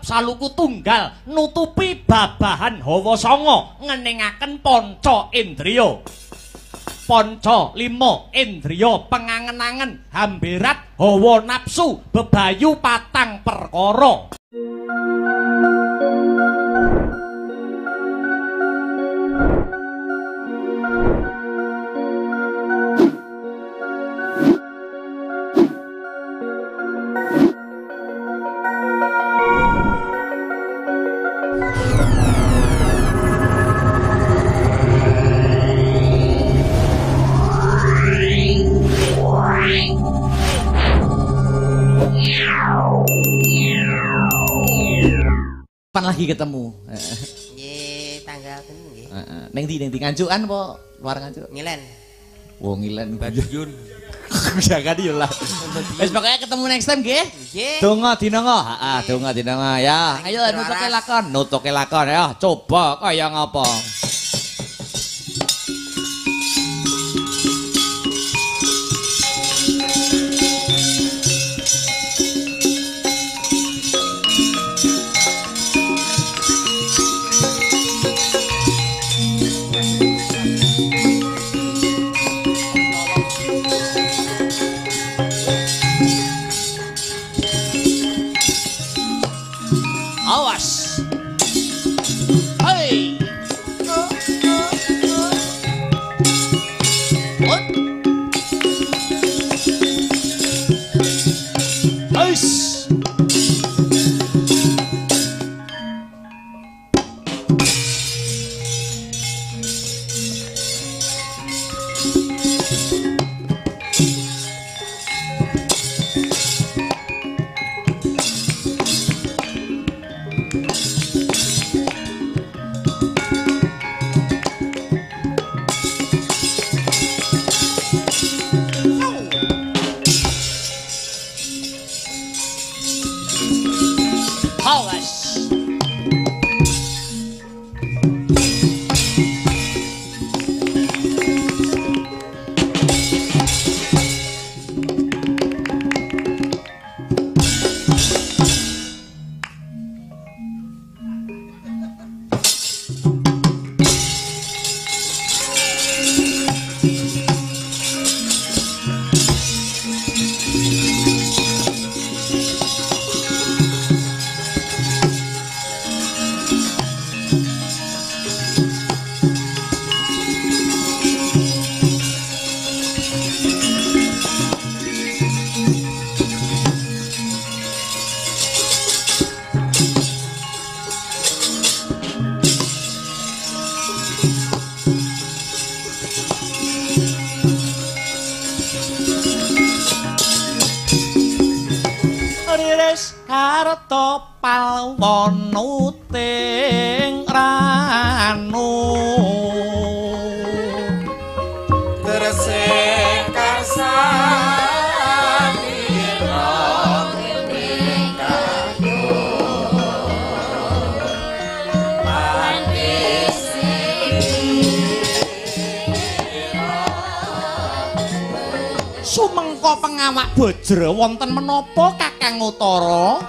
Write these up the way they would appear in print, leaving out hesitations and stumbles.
saluku tunggal nutupi babahan hawa sanga ngeningaken panca indriya. Panca 5 indriya pengangen-angen hambirat hawa nafsu bebayu patang perkara. Kapan lagi ketemu? Nggih, tanggal tentu nggih. Ning ndi Ngancukan apa luar Ngancuk? Ngilen. Wong Ngilen Badyun. Jangan yo lah. Wis pokoke ketemu next time nggih. Nggih. Donga dinonga. Heeh, donga dinonga ya. Ayo nutuke lakon ya. Coba kaya ngapa? Awas. Hei. Ais. Harta palwonuting ranu Gresik karsani ning kayu pandisi sumengko pengawak bajra wonten menapa Kakang Utara?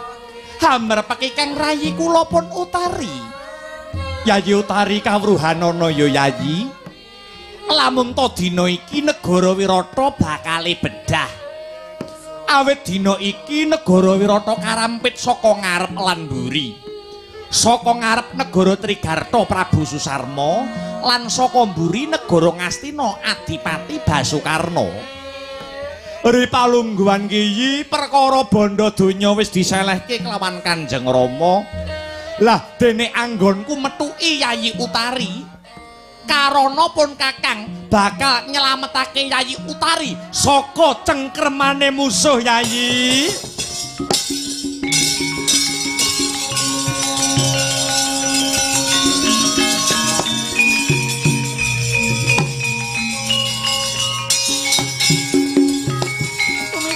Hambar pekikang rayi kula pun Utari. Yayi Utari kawruhanana ya Yayi. Lamun to dina iki negara Wirata bakale bedah. Awit dina iki negara Wirata karampit saka ngarep lan mburi. Saka ngarep negara Trigarta Prabu Susarma lan saka mburi negara Ngastina Adipati Basukarna. Ripalungguhan kiyi perkara bandha donya wis diselehke kelawan Kanjeng Rama. Lah dene anggonku metuki Yayi Utari. Karana pun Kakang bakal nyelametake Yayi Utari saka cengkremane musuh Yayi.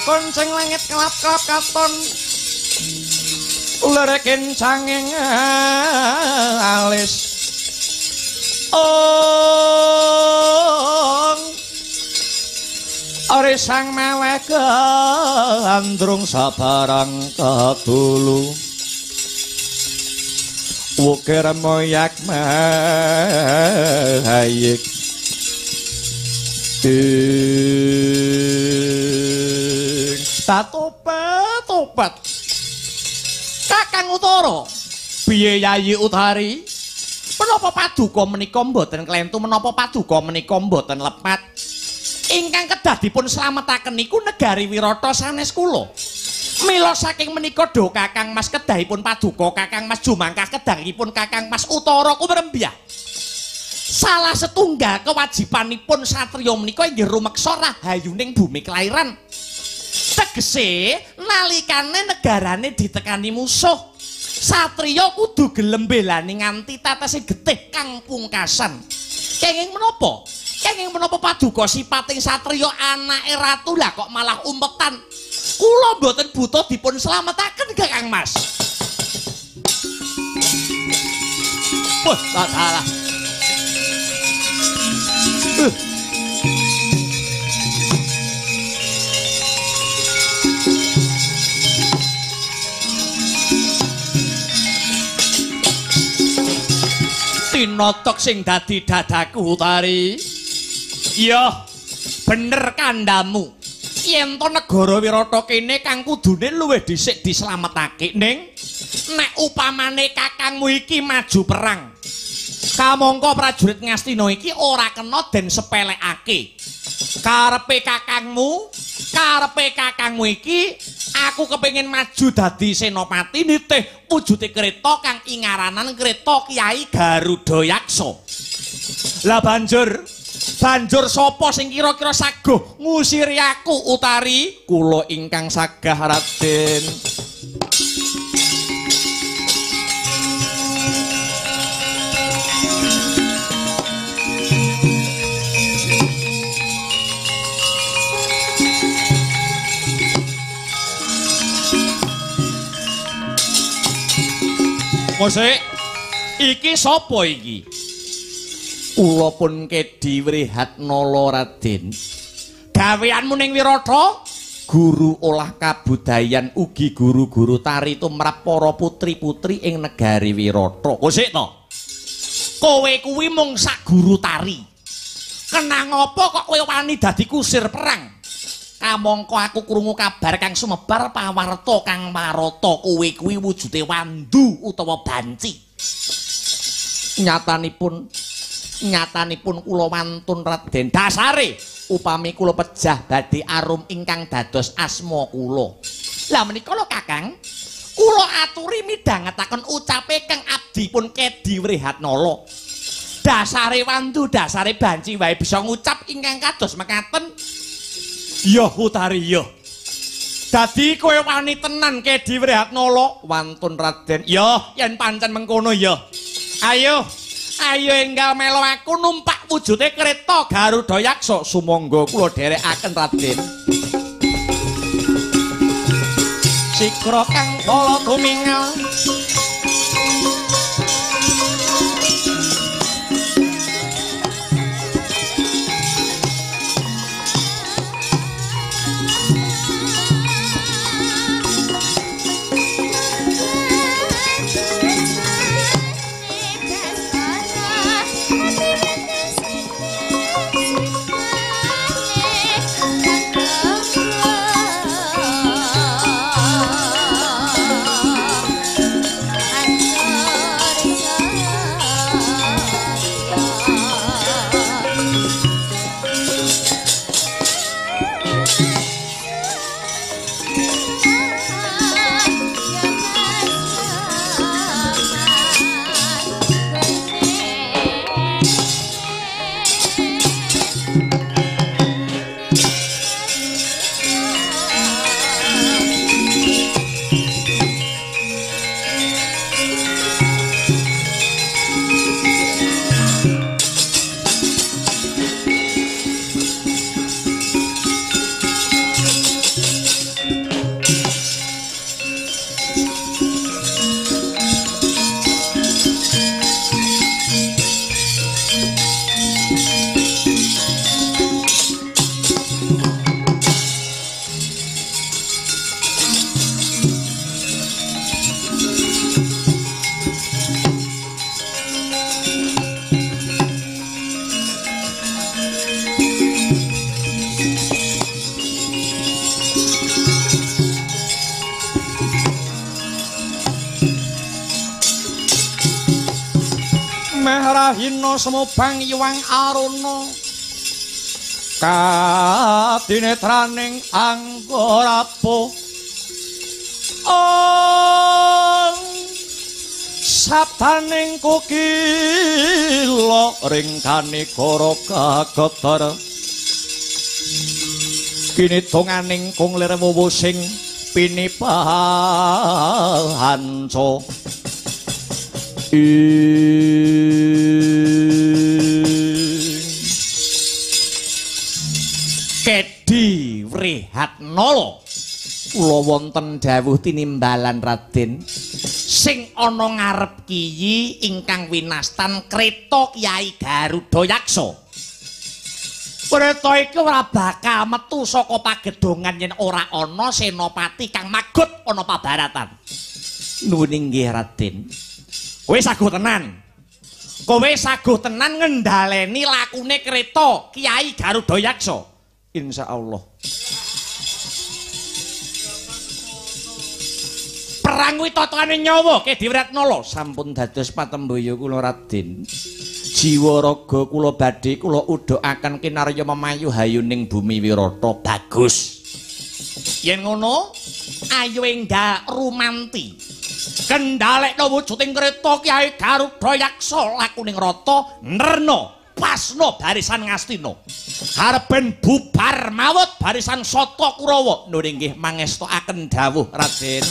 Konceng langit kelap-kelap katon ular kencanging alis ore sang meweh ke andrung sabarang ketulu Wukir moyak mahayik tobat Kakang Utara piye Yayi Utari menapa paduka menika mboten klentu menapa paduka menika mboten lepat ingkang kedah dipun slametaken niku negari Wirata sanes kula mila saking menika do Kakang Mas kedahipun paduka Kakang Mas jumangkah kedahipun Kakang Mas Utara kumrembiyah salah setunggal kewajibanipun satriya menika inggih rumeksa rahayuning bumi kelairan tegese nalikane negarane ditekani musuh satriya kudu gelem belani nganti tatese getih kang pungkasan kenging menapa paduka sipating satriya anake ratu lah kok malah umpetan kula mboten butuh dipun slametaken Kakang Mas wah salah Tinotok sing dadi dadaku Utari. Iya, bener kandamu. Yen to negara Wirata kene kang kudune luwih dhisik dislametake ning nek upamane kakangmu iki maju perang. Kamangka prajurit Ngastina iki ora kena den sepelekake. Karepe kakangmu iki aku kepengin maju dadi senopati nitih wujude kreta kang ingaranan kreta Kyai Garuda Yaksa. Lah banjur sapa sing kira-kira saguh ngusiri aku Utari? Kula ingkang sagah Raden. Mosek, iki sapa iki? Kula pun Kedi Wrihatnala Raden. Gaweanmu ning Wirata? Guru olah kabudayan ugi guru-guru tari tumrap para putri-putri ing negari Wirata. Mosek to. Kowe kuwi mung sak guru tari. Kenang apa kok kowe wani dadi kusir perang? Kamangka aku krungu kabar kang sumebar pawarta kang marata kowe kuwi wujude wandu utawa banci. Nyatanipun kula wantun Raden dasare upami kula pejah badhe arum ingkang dados asma kula. Lah menika lho Kakang, kula aturi midhangetaken ucape kang abdipun Kedi Wrihatnala. Dasare wandu, dasare banci wae bisa ngucap ingkang kados mekaten. Iya Utari iya. Dadi kowe wani tenan Kedi Wrihatnala wantun Raden. Ya, yen pancen mengkono ya. Ayo enggal melo aku numpak wujude kreta Garuda Yaksa. Sumangga kula dherekaken Raden. Sikra kang kala tumingal Mehrahina semubang Iwang Aruna kadinetraning Anggorapo sabdaning kukila ringkani kara kagotar kinidonganing kunglir wuwu sing pinipahanca Kedi Wrihatnala kula wonten dawuh tinimbalan Raden sing ana ngarep kiyi ingkang winastan kreta Kyai Garudayaksa. Kreta iki ora bakal metu saka pagedhongan yen ora ana senopati kang magut ana pabaratan. Nuwun inggih Raden. Kowe saguh tenan. Kowe saguh tenan ngendhaleni lakune kreta Kyai Garudayaksa. Insyaallah. Perang kuwi totoane nyawa Kedi Wrihatnala sampun dados patemboyo kula Raden. Jiwa raga kula badhe kula udhakaken kinarya memayu hayuning bumi wirata bagus. Yen ngono, ayo enggal rumanti. Kendhalekna wujuding kreta Kyai Garudayaksa lakuning rata nerna pasna barisan Ngastina. Hareben bubar mawut barisan Sata Kurawa. Nuwun inggih mangestakaken dawuh Raden.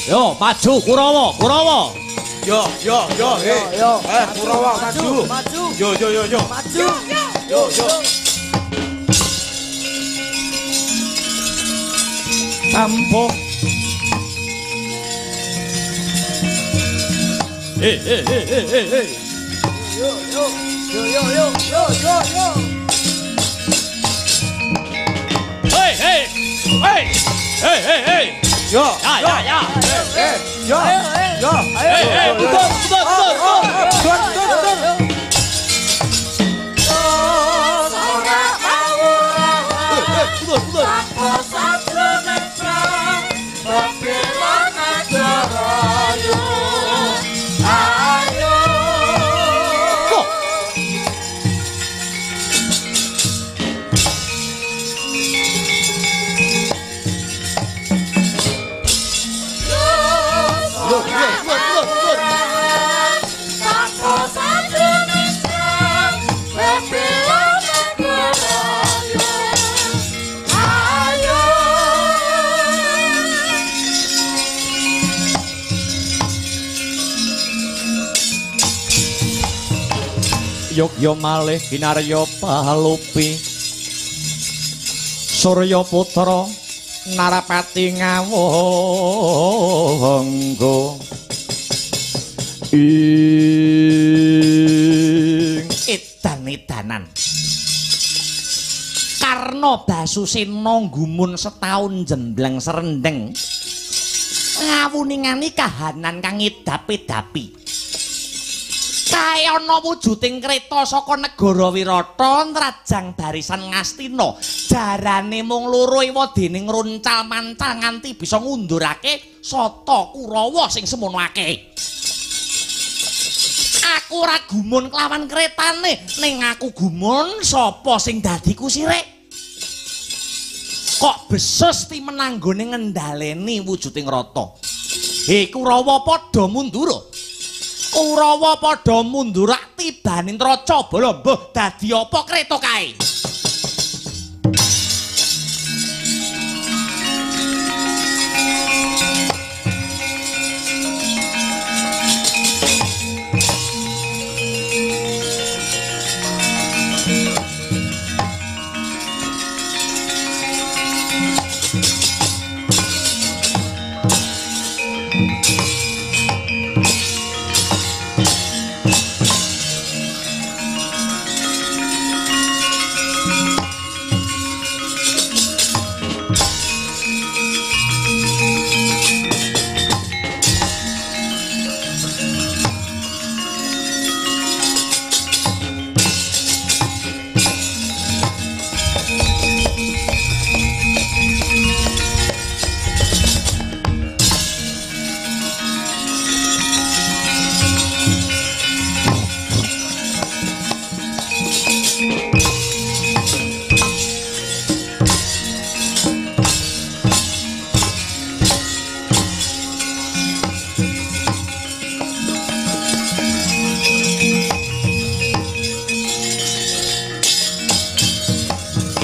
Yo, maju Kurawa, Kurawa. Yo. Kurawa maju. Yo. Maju. Yo. Tampo. Hey. Yo. Hey. Yo. Ya. Yo. Betul. Yogya malih kinarya palupi Surya putra Narapati ngawangga ing edan-edanan Karna Basusena gumun setahun jembleng serendeng ngawuningani kahanan kang edapi-dapi kae ana wujuding kreta saka negara Wirata nrajang barisan Ngastina jarane mung loro iwa dening runcal-mancal nganti bisa ngundurake Sata Kurawa sing semono akeh. Aku ora gumun kelawan kretane ning aku gumun sapa sing dadi kusirek. Kok besus ti menanggone ngendhaleni wujuding rata. Kurawa padha mundur. Kurawa padha mundurak tibaning Raja Bala mbuh dadi apa kreta kae.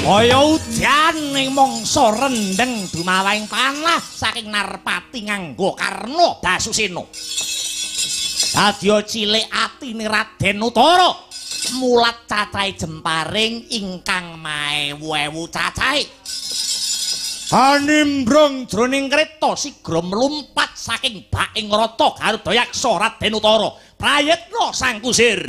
Kaya udan ing mangsa rendeng dumawahing panah saking Narpati nganggo Karna Dasusena. Dadya cilik atine Raden Utara mulat cacahe jemparing ingkang maewu-ewu cacahe. Hanimbrang jroning kreta sigra mlumpat saking baking rata Garudayaksa Raden Utara prayitna sang kusir.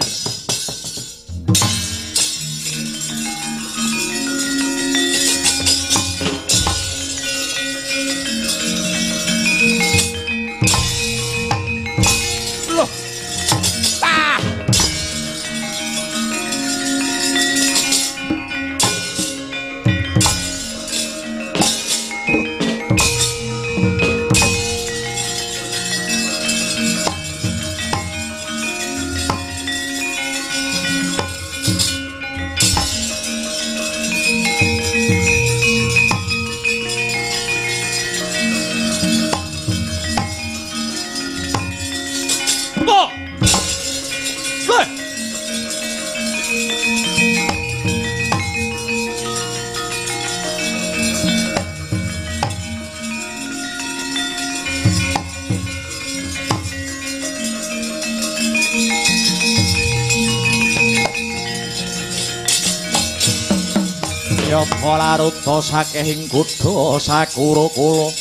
Polaruta sakehing kuda Sakura-kula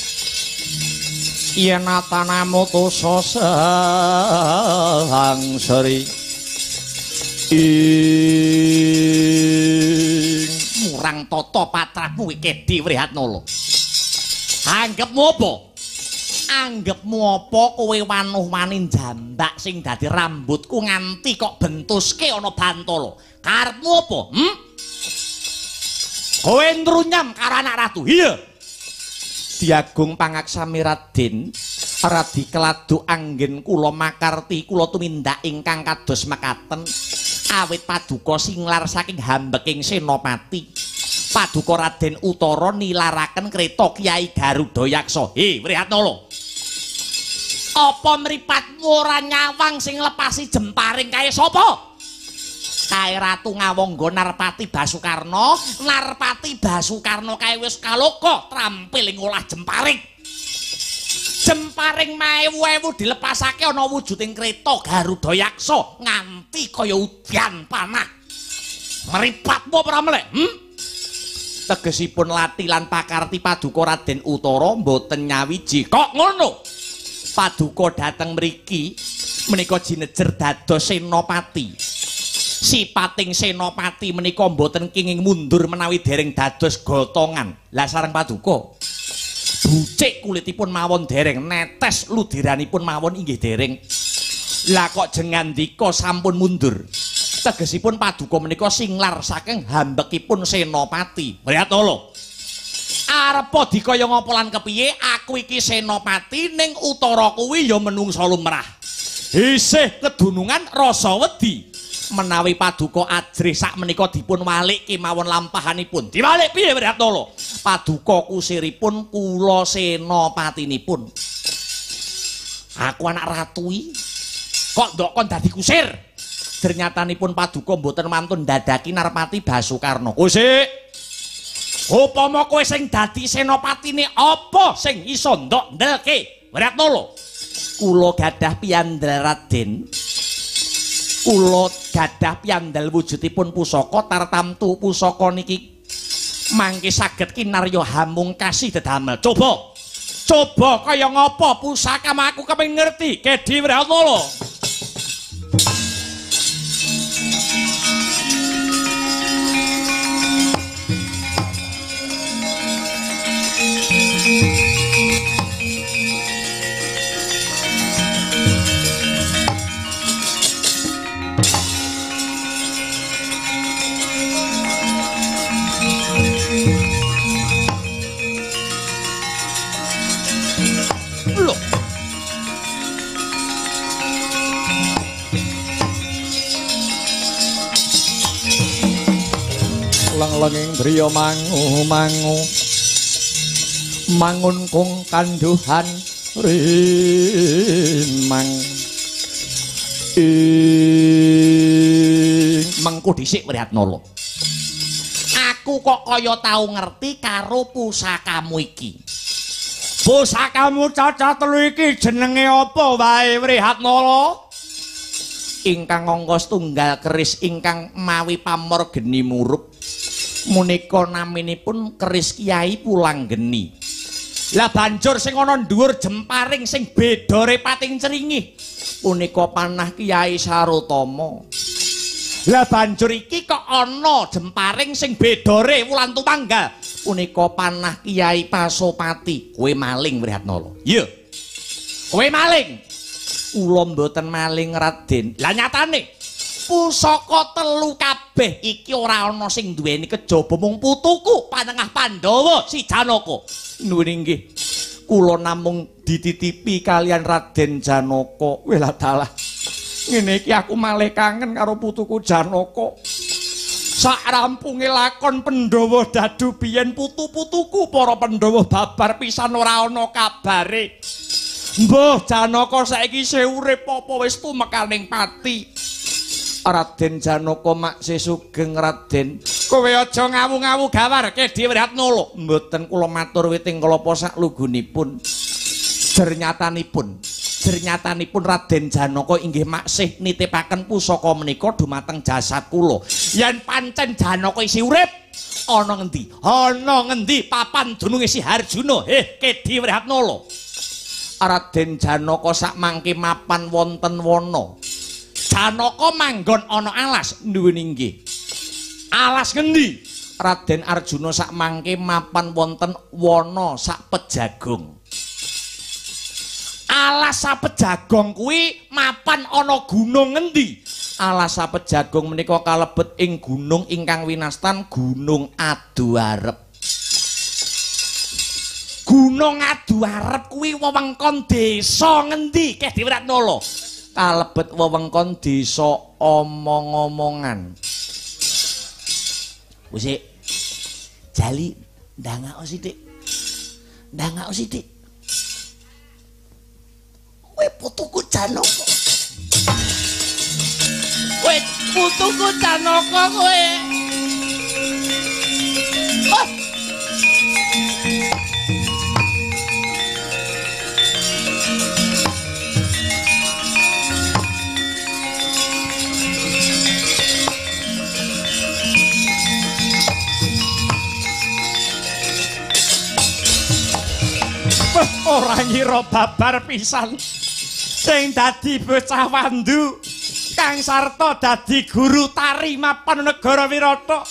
yen atanamu tusa sang sri murang tata patramu iki diwrihatnala. Anggepmu apa? Anggepmu apa kowe wanuh-wani jambak sing dadi rambutku nganti kok bentuske ana bantala. Karepmu apa? Kowe ndrunyam karo anak ratu. Iya. Diagung pangaksami Raden, Radi Keladuk anggen kula makarti kula tumindak ingkang kados mekaten. Awit paduka singlar saking hambeking Senopati. Paduka Raden Utara nilaraken kreta Kyai Garudayaksa. Wrihatnala. Apa mripatmu ora nyawang sing lepasi jemparing kae sapa? Kae Ratu Ngawangga Narpati Basukarna. Narpati Basukarna kae wis kaloka trampil ing olah jemparing. Jemparing maewu-ewu dilepasake ana wujuding kreta Garudayaksa nganti kaya udan panah. Mripatmu ora melek? Tegesipun lati lan pakarti paduka Raden Utara mboten nyawiji. Kok ngono? Paduka dhateng mriki menika jinejer dados senopati. Sipating senopati menika mboten kenging mundur menawi dereng dados gotongan. Lah sareng paduka bucik kulitipun mawon dereng, netes ludiranipun mawon inggih dereng. Lah kok jengandika sampun mundur. Tegesipun paduka menika singlar saking hambekipun senopati. Mrihatnala. Arep dikaya ngapa lan kepiye aku iki senopati ning utara kuwi ya menungsa lumrah. Isih kedunungan rasa wedi. Menawi paduka ajrih sak menika dipun walik kemawon lampahanipun. Diwalik piye Mrihatnala? Paduka kusiripun kula senapatinipun. Aku anak ratu iki Kok ndok kon dadi kusir? Dernyatanipun paduka mboten mantun ndadaki Narpati Basukarna. Kusik. Upama kowe sing dadi senopatine apa sing iso ndok ndelke? Wiratnala. Kula gadah piyandel Raden. Kula gadah piyandel wujudipun pusaka tartamtu pusaka niki mangke saged kinarya hamungkasi dedamel. Coba kaya ngapa pusaka aku kepengin ngerti. Kedhi Wiratnala. Lenging driya mangu mangun kung kanduhan rimang mengko dhisik Wiratnala. Aku kok kaya tau ngerti karo pusakamu iki. Pusakamu caca telu iki jenenge apa wae Wiratnala? Ingkang angka setunggal keris ingkang mawi pamor geni murup. Munika naminipun keris Kyai Pulanggeni. Lah banjur sing ana dhuwur jemparing sing bedore pating cringih punika panah Kyai Sarotama. Lah banjur iki kok ana jemparing sing bedore wulan tumanggal punika panah Kyai Pasopati. Kowe maling Wiratnala. Iya. Kowe maling. Kula mboten maling Raden. Lah nyatane pusaka telu kabeh iki ora ana sing duweni kejaba mung putuku Panengah Pandhawa si Janaka. Nuwun inggih. Kula namung dititipi kalian Raden Janaka. Wela dalah. Ngene iki aku malih kangen karo putuku Janaka. Sak rampunge lakon Pandhawa dadu biyen putu-putuku para Pandhawa babar pisan ora ana kabare. Mbah Janaka saiki isih urip apa wis tumekaning pati. Raden Janaka maksih sugeng Raden. Kowe aja ngawu-ngawu gawar Kedhi Wiratnala. Mboten kula matur witing kalapa saklugunipun. Dernyatanipun Raden Janaka inggih maksih nitipaken pusaka menika dumateng jasad kula. Yen pancen Janaka isih urip, ana ngendi? Ana ngendi papan dununge Si Harjuna? Kedhi Wiratnala. Raden Janaka sak mangke mapan wonten wana. Janaka manggon ana alas. Nuwun inggih. Alas ngendi? Raden Arjuna sak mangke mapan wonten wana sak pejagong. Alas sapejagong kuwi mapan ana gunung ngendi? Alas sapejagong menika kalebet ing gunung ingkang winastan Gunung Aduarep. Gunung Aduarep kuwi wewengkon desa ngendi Kedhi Wiratnala? Kalebet wewengkon desa Omong-omongan. Wis jali ndangak sithik. Ndangak sithik. Kowe putuku Janaka. Kowe putuku Janaka kowe. Oh. Ora ngira babar pisan sing dadi bocah wandu Kang Sarta dadi guru tari mapan negara Wirata.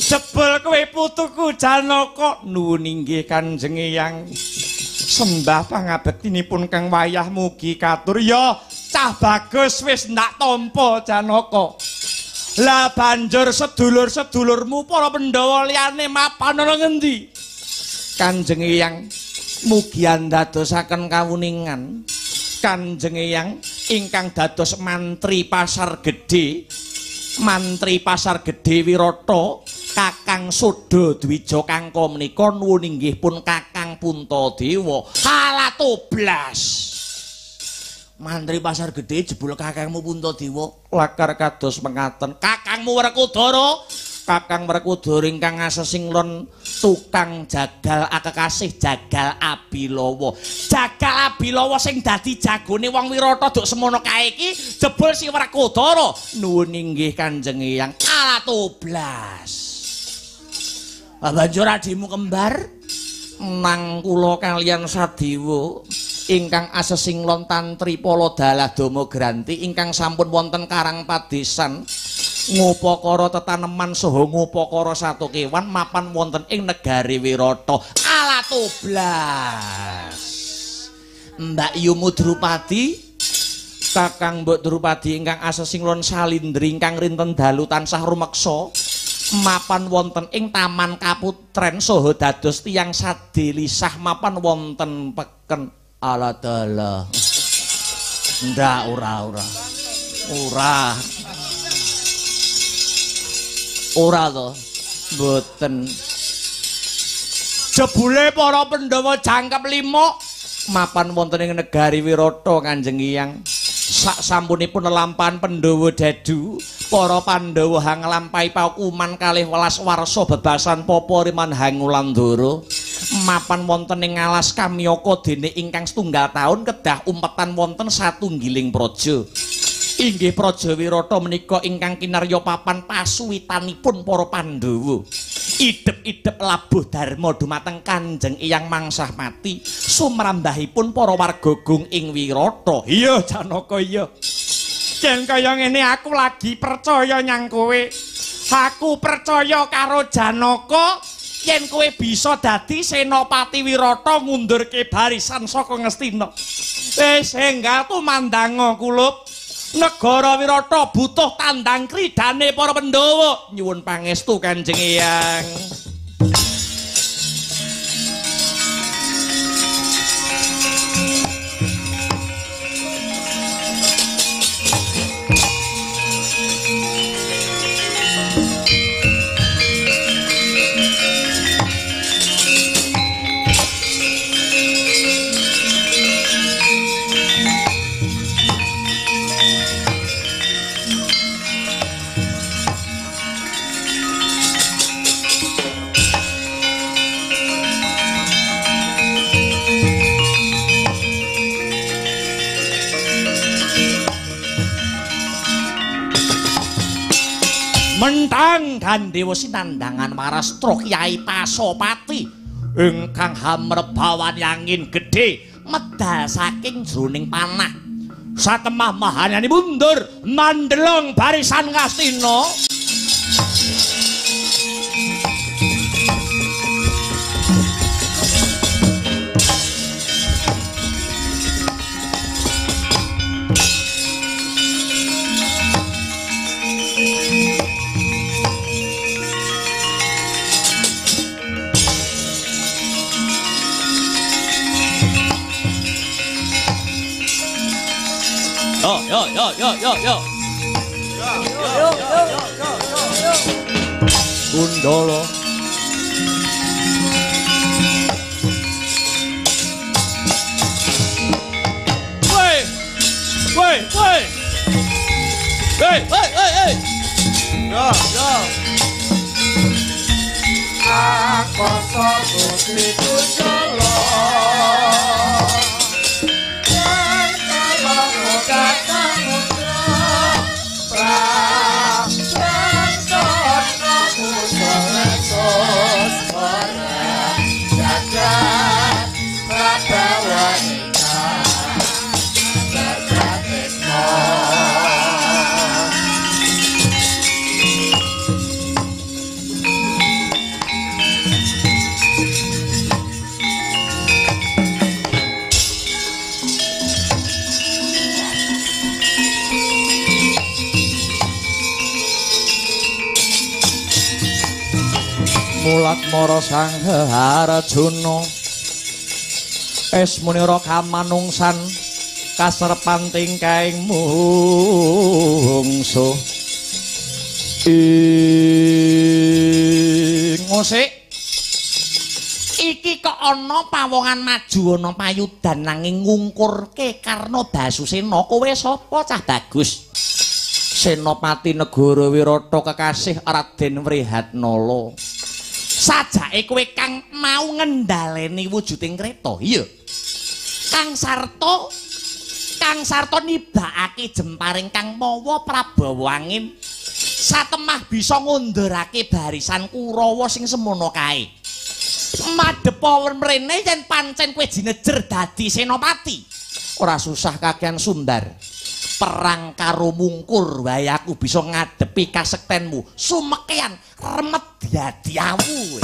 Jebul kowe putuku Janaka. Nuwun inggih Kanjeng Eyang. Sembah pangabektinipun Kang wayah mugi katur. Ya cah bagus wis ndak tampa Janaka. Lah banjur sedulur-sedulurmu para Pandhawa liyane mapan ana ngendi? Kanjeng Eyang mugi andadosaken kawuningan Kanjeng Eyang ingkang dados mantri Pasar Gedhe Wirata Kakang Soda Dwija Kangka menika nuwun inggih pun Kakang Puntadewa Halatoblas. Mantri pasar gede jebul kakangmu Puntadewa. Lakar kados mekaten. Kakangmu Werkudara, Kakang Werkudara ingkang asesing lon tukang jagal akekasih jagal Abilawa. Jagal Abilawa sing dadi jagone wong Wirata duk semono kae iki jebul si Werkudara. Nuwun inggih Kanjeng Eyang alatoblas. Banjur adimu kembar nang kula kaliyan Sadewa ingkang asesing lon tantri Paladala Dama Granti ingkang sampun wonten karang padesan ngupakara tetaneman saha ngupakara satu kewan mapan wonten ing negari Wirata alatoblas. Mbak Yumu Drupadi Kakang Mbok Drupadi ingkang asesing lon salindri ingkang rinten dalu tansah rumeksa mapan wonten ing Taman Kaputren saha dados tiyang sadelisah mapan wonten peken aladala. Ndak ora. Ora to. Mboten. Jebule para Pandhawa jangkep 5 mapan wonten ing negari Wirata Kanjeng Eyang. Sak sampunipun lelampahan Pandhawa dadu, para Pandhawa nglampahi paukuman 12 warsa bebasan Papa Riman Hangulandara. Mapan wonten ing alas Kamyaka dene ingkang setunggal taun kedah umpetan wonten satunggiling praja. Inggih praja Wirata menika ingkang kinarya papan pasuwitanipun para Pandhawa. Idep-idep labuh dharma dumateng Kanjeng Eyang Mangsah Mati sumrambahipun para warga gung ing Wirata. Iya Janaka iya. Yen kaya ngene aku lagi percaya nyang kowe. Aku percaya karo Janaka yen kowe bisa dadi senopati Wirata ngundurke barisan saka Ngastina. Wis enggal tumandang kulup. Negara Wirata butuh tandang kridane para Pandhawa. Nyuwun pangestu Kanjeng Eyang. Mentang Gandewa sinandangan Marastra Kyai Pasopati ingkang hamrebawan yangin gedhe medal saking jroning panah satemah mahanyani mundur mandelong barisan Ngastina. Yo. Gundala. Woi. Hey. Yo. Akoso Gusti Gundala. Mulat mara sang Harjuna esmunira kamanungsan kaserpanting kaing mungsuh ngosik iki kok ana pawongan maju ana payudan nanging ngungkurke karna Basusena kowe sapa cah bagus? Senopati Negara Wirata kekasih Raden Wrihatnala. Sajake kowe kang mau ngendhaleni wujuding kreta. Iya. Kang Sarta nibakake jemparing kang mawa Prabawa Angin. Satemah bisa ngundurake barisan Kurawa sing semono kae. Madhep mrene yen pancen kowe jinejer dadi senopati. Ora susah kakean sumbar. Perang karo mungkur wae aku bisa ngadepi kasektenmu. Sumekean remet dadi awu.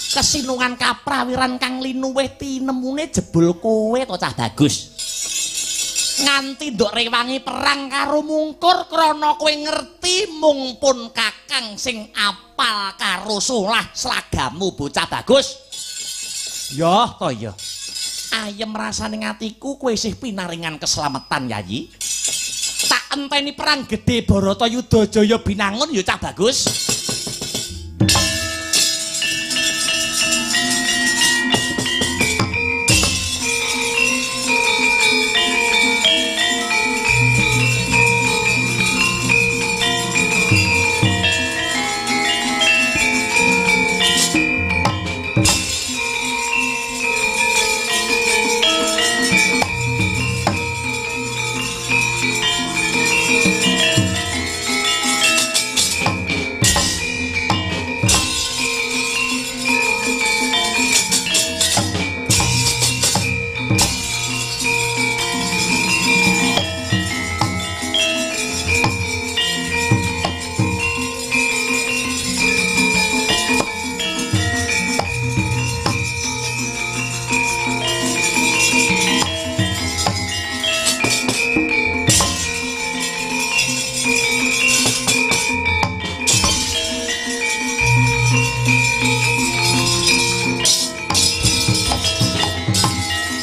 Kesinungan kaprawiran kang linuwih tinemune jebul kowe to cah bagus. Nganti nduk rewangi perang karo mungkur krana kowe ngerti mung pun kakang sing apal karo solah slagamu bocah bagus. Ya to ya. Ayem rasane atiku kowe isih pinaringan keselamatan Yayi. Tak enteni perang gedhe Baratayuda Jaya binangun ya cah bagus.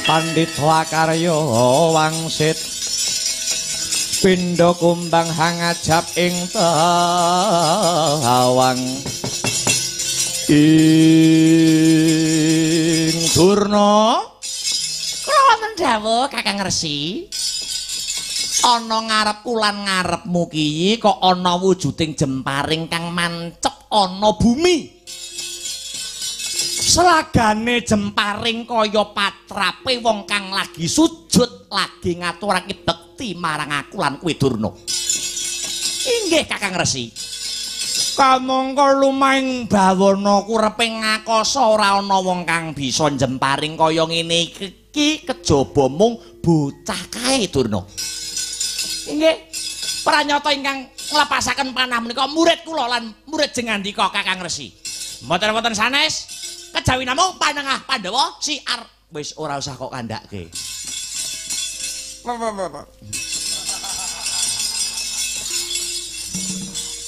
Pandhita Karya wangsit pindha kumbang hangajab ing tawang ing Durna kula wonten dawuh Kakang Resi ana ngarepku lan ngarepmu ki kok ana wujuding jemparing kang mancep ana bumi. Selagane jemparing kaya patrape wong kang lagi sujud lagi ngaturake bekti marang aku lan kowe Durna. Inggih Kakang Resi. Kamangka lumahing bawana kureping ngakasa ora ana wong kang bisa jemparing kaya ngene iki kejaba mung bocah kae Durna. Inggih. Pranyata ingkang nglepasaken panah menika murid kula lan murid jengandika Kakang Resi. Mboten wonten sanes. Kejawi namung panengah Pandhawa siar wis ora usah kok kandhake.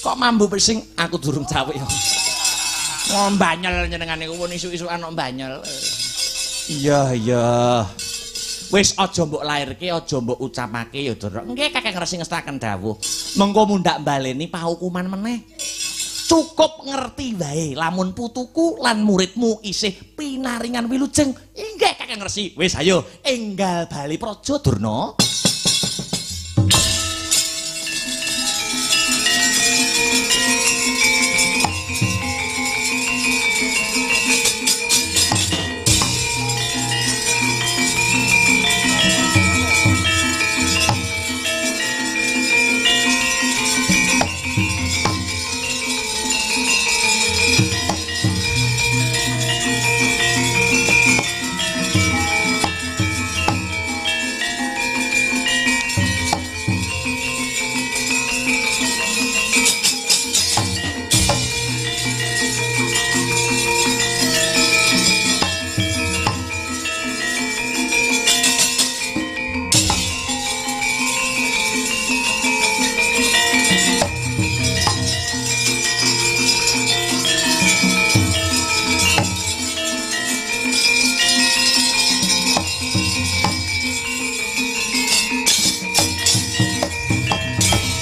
Kok mambu pesing aku durung cawe ya. Ngombanyel njenengan niku pun isuk-isukan kok mbanyel. Iya iya. Wis aja mbok lairke, aja mbok ucapake ya Durna. Nggih Kakang Resi ngestaken dawuh. Mengko mundak baleni pahukuman meneh. Cukup ngerti wae lamun putuku lan muridmu isih pinaringan wilujeng. Inggih Kakang Resi. Wis ayo enggal bali praja Durna.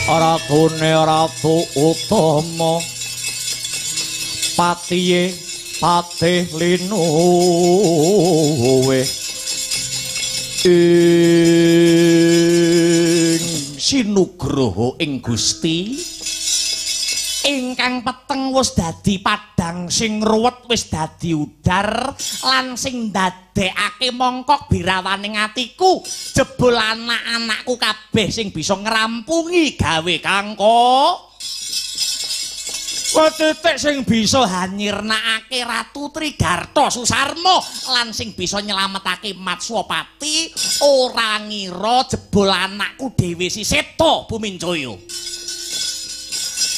Ratune Ratu Utama patihe patih linuwe ing sinugraha ing Gusti ingkang peteng wis dadi padhang sing ruwet wis dadi udar lan sing ndadekake mongkok birawaning atiku jebul anak-anakku kabeh sing bisa ngrampungi gawe kangko titik sing bisa hanyirnakake Ratu Trigarta Susarma lan sing bisa nyelametake Matswapati ora ngira jebul anakku dhewe Siseta Buminjaya.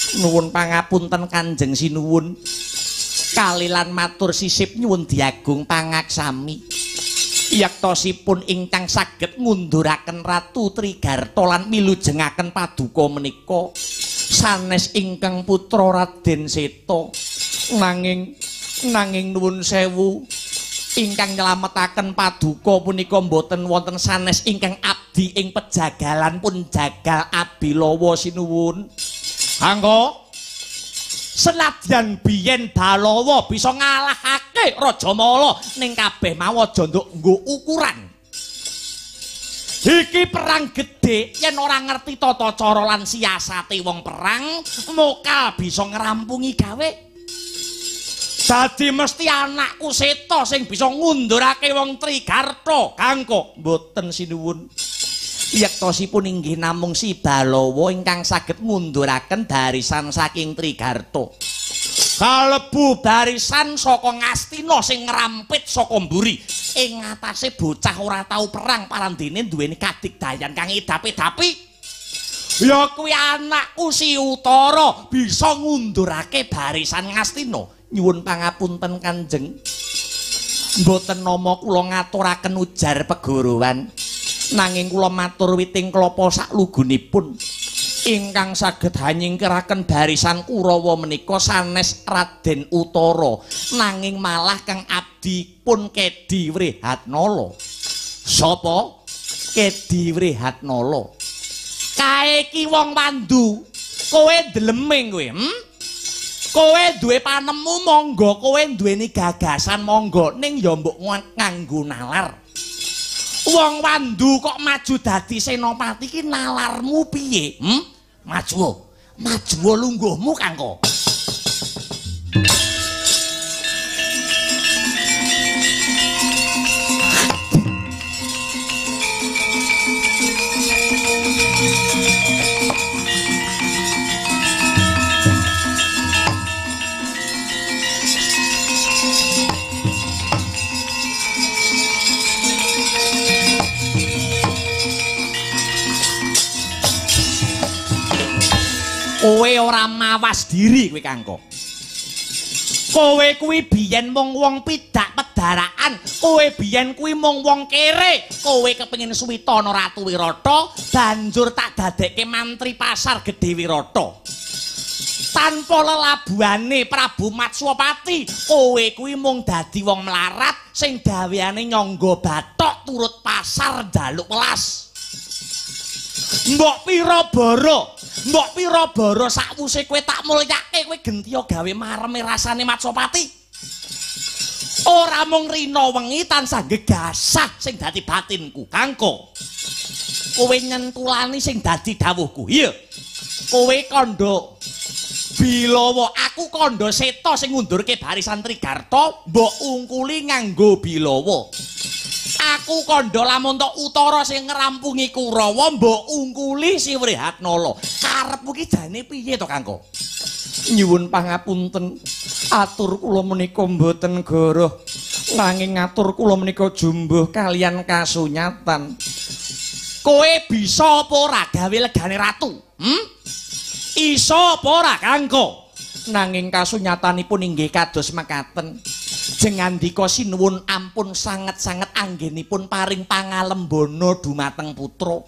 Nuwun pangapunten Kanjeng Sinuwun. Kalilan matur sisip nyuwun diagung pangaksami. Yaktosipun ingkang saged ngunduraken Ratu Trigarta lan milujengaken paduka menika sanes ingkang putra Raden Seta. Nanging nuwun sewu ingkang nyelametaken paduka punika boten wonten sanes ingkang abdi ing pejagalan pun jagal Abilawa Sinuwun. Angga senadyan biyen Balawa bisa ngalahake Raja Mala ning kabeh mau aja nduk nggo ukuran. Iki perang gedhe yen ora ngerti tata cara lan siasate wong perang mokal bisa ngrampungi gawe. Dadi mesti anakku Seta sing bisa ngundurake wong Trigarta. Kangko mboten Sinuwun. Yektosipun inggih namung si Balawa ingkang saged ngunduraken barisan saking Trigarta. Kalebu barisan saka Ngastina sing ngrampit saka mburi. Ing ngatasé bocah ora tau perang parandene duweni kadigdayan kang edapi-dapi. Ya kuwi anakku si Utara bisa ngundurake barisan Ngastina. Nyuwun pangapunten Kanjeng. Mboten nama kula ngaturaken ujar pegorowan. Nanging kula matur witing klapa saklugunipun ingkang saged hanyingkiraken barisan Kurawa menika sanes Raden Utara nanging malah kang abdi pun Kedi Wrihatnala. Sapa? Kedi Wrihatnala. Kae iki wong Wandu, kowe deleming kowe, Kowe duwe panemu monggo, kowe duweni gagasan monggo ning ya mbok nganggo nalar. Wong Wandu kok maju dadi senopati ki nalarmu piye? Maju lungguhmu Kangko. Kowe ora mawas diri kowe Kangko. Kowe kuwi biyen mung wong pidak pedaraan, kowe biyen kuwi mung wong kere. Kowe kepengin suwitana Ratu Wirata, banjur tak dadekke mantri pasar Gedhe Wirata. Tanpa lelabuhane Prabu Matswapati, kowe kuwi mung dadi wong melarat sing gaweane nyangga bathok turut pasar njaluk welas. Mbok pira bara sakwuse kowe tak mulyake kowe gentiya gawe mareme rasane Matswapati. Ora mung rina wengi tansah gegasah sing dadi batinku Kangko. Kowe nyentulani sing dadi dawuhku. Iya. Kowe kandha Bilawa, aku kandha Seta sing ngundurke barisan Trigarta, mbok ungkuli nganggo Bilawa. Aku kandha Lamonta Utara sing ngrampungi Kurawa, mbok ungkuli si Wrihatnala. Karepmu ki jane piye to, Kangko? Nyuwun pangapunten. Atur kula menika mboten goroh. Nanging atur kula menika jumbuh kalian kasunyatan. Kowe bisa apa ora gawe legane ratu? Iso apa ora Kangko? Nanging kasunyatanipun inggih kados mekaten. Jengandika sinuwun ampun sanget-sanget anggenipun paring pangalembana dumateng putra.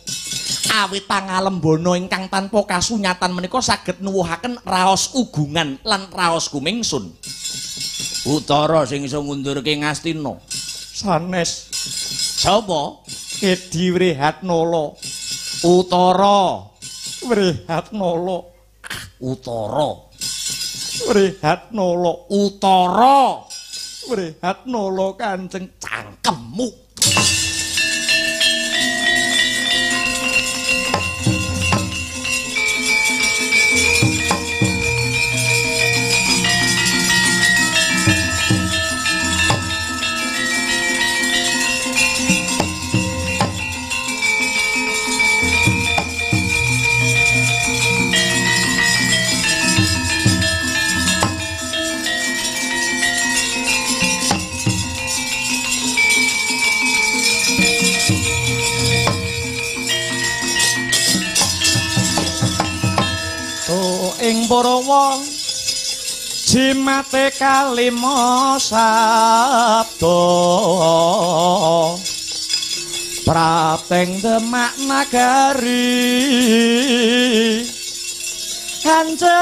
Awit pangalembana ingkang tanpa kasunyatan menika saged nuwuhaken raos ugungan lan raos gumingsun. Utara sing iso ngundurke Ngastina. Sanes. Sapa? Kedi Wrihatnala. Utara. Wrihatnala Utara. Wrihatnala Utara. Wrihatnala Kanjeng Cangkemmu. ing para wong jimate kalima sabda prapteng Demak Nagari kanca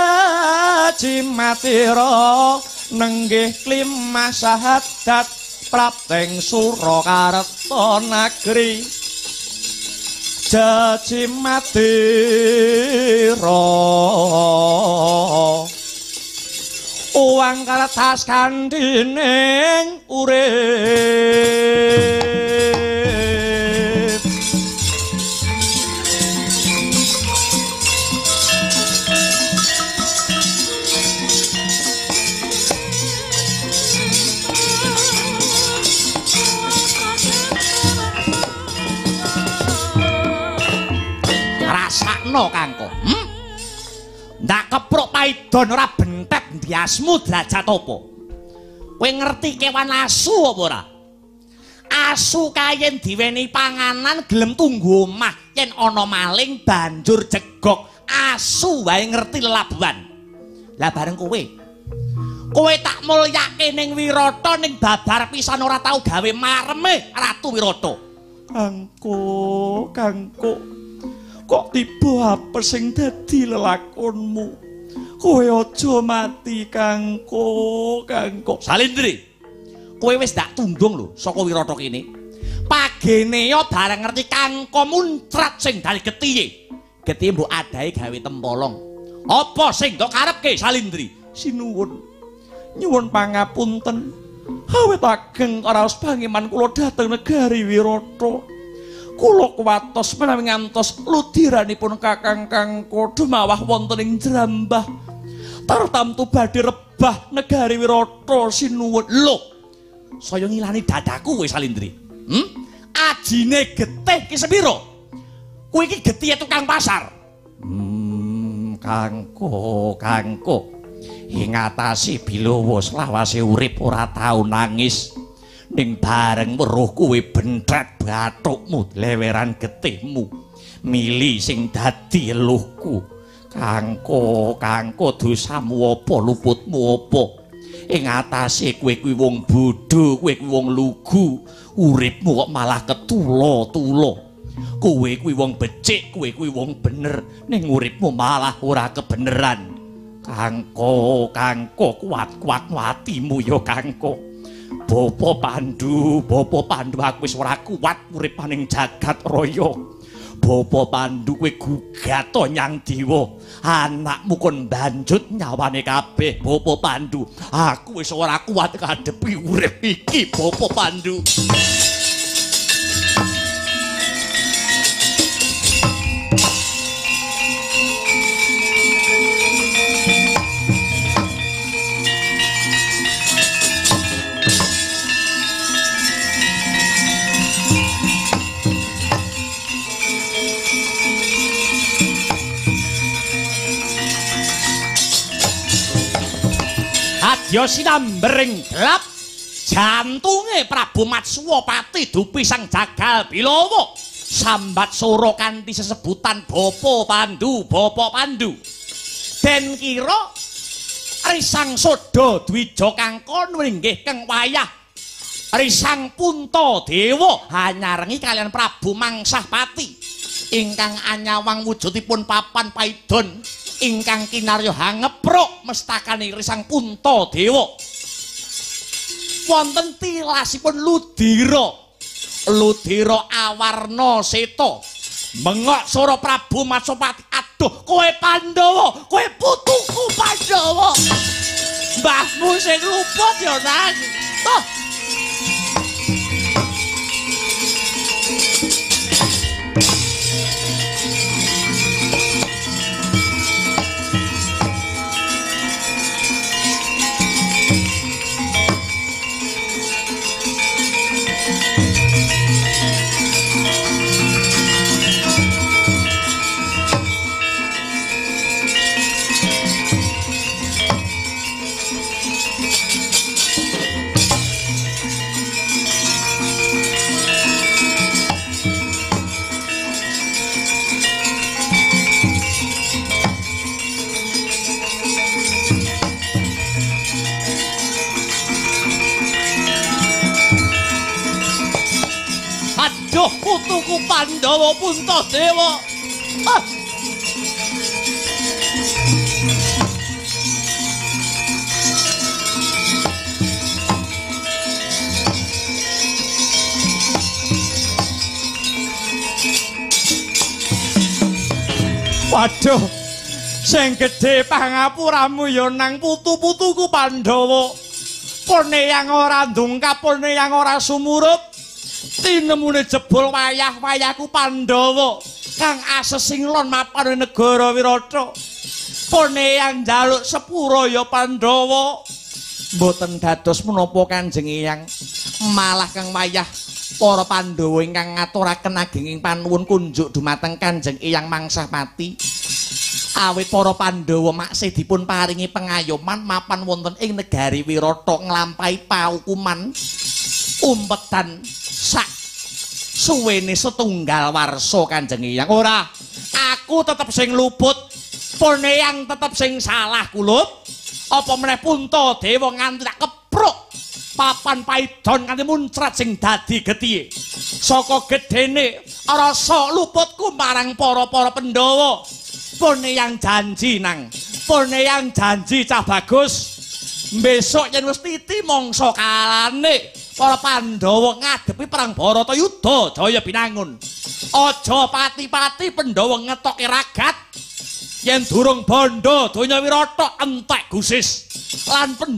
jimatira nenggih klimah sahadat prapteng Surakarta Nagri Jajimatira uang kertas kandining urip rasakno Kangko. Ndak kepruk paidon ora bentet ndiasmu derajat apa? Kowe ngerti kewan asu apa ora? Asu kayen diweni panganan gelem tunggu omah, yen ana maling banjur jegok. Asu wae ngerti lelabuhan. Lah bareng kowe tak mulyake ning Wirata ning babar pisan ora tau gawe mareme Ratu Wirata. Kangko kok tiba apa sing dadi lelakonmu? Kowe aja mati Kangko. Salindri, kowe wis dak tundung lho saka Wirata kene. Pagene yo bareng ngerti Kangko muncrat sing dari getihe. Getihe mbok adahe gawe tempolong. Apa sing ndok karepke Salindri? Sinuwun. Nyuwun pangapunten. Awit ageng karaos pangeman kula dhateng negari Wirata. Kula kuwatos menawi ngantos ludiranipun Kakang Kangko dumawah wonten ing Jrambah. Tartamtu badhe rebah negari Wirata sinuwun. Lho, saya ngilani dadaku kowe Salindri. Ajine getih ki sepira? Kowe iki getih tukang pasar. Kangko. Ing ngatasi bilowo selawase urip ora tau nangis. Ning bareng weruh kowe bentret bathukmu leweran getihmu mili sing dadi eluhku. Kangko dosamu apa luputmu apa? Ing atase kowe kuwi wong bodho, kowe kuwi wong lugu, uripmu kok malah ketula-tula. Kowe kuwi wong becik, kowe kuwi wong bener, ning uripmu malah ora kebeneran. Kangko kuat-kuat atimu ya Kangko. Bapa Pandu aku wis ora kuat urip ning jagat raya. Bapa Pandu kowe gugat nyang dewa. Anakmu kon banjut nyawane kabeh. Bapa Pandu, aku wis ora kuat ngadepi urip iki, Bapa Pandu. Adya sinambering gelap jantunge Prabu Matsuwapati dupi sang jagal Bilawa sambat sura kanthi sesebutan Bapa Pandu. Den kira Risang Soda Dwija Kangkon winggih keng wayah Risang Puntadewa hanyarengi kalian Prabu Mangsahpati ingkang anyawang wujudipun papan paidon ingkang kinarya hangepruk mestakane Risang Puntadewa wonten tilasipun Ludira Awarna Seta Mengok Sura Prabu Masopati. Aduh, kowe Pandhawa, kowe putuku Pandhawa. Mbahmu sing luput ya nang. Toh. Aduh, putuku Pandhawa Puntadewa. Ah. Waduh, sing gedhe pangapuramu ya nang putu-putuku Pandhawa. Pone yang ora ndungkap, pone yang ora sumurup. Tinemune jebul wayah-wayahku Pandhawa kang asesing lon mapan negara Wirata. Pone yang njaluk sepura ya Pandhawa. Mboten dados menapa Kanjeng Eyang, malah kang wayah para Pandhawa ingkang ngaturaken agenging panuwun kunjuk dumateng Kanjeng Eyang Mangsapati. Awit para Pandhawa maksih dipun paringi pengayoman mapan wonten ing negari Wirata nglampahi paukuman umpetan sak suwene setunggal warsa Kanjeng Eyang. Ora, aku tetep sing luput, pone yang tetep sing salah kulup. Apa meneh Puntadewa nganti tak kepruk papan paidon kanthi muncrat sing dadi getihe. Saka gedene rasa luputku marang para-para Pandhawa. Pone yang janji nang, pone yang janji cah bagus. Besok yen wis titi mangsa kalane para Pandhawa ngadepi perang Baratayuda Jaya Binangun. Aja pati-pati Pandhawa ngetoke ragat yen durung bondo donya Wirata entek gusis lan Pandhawa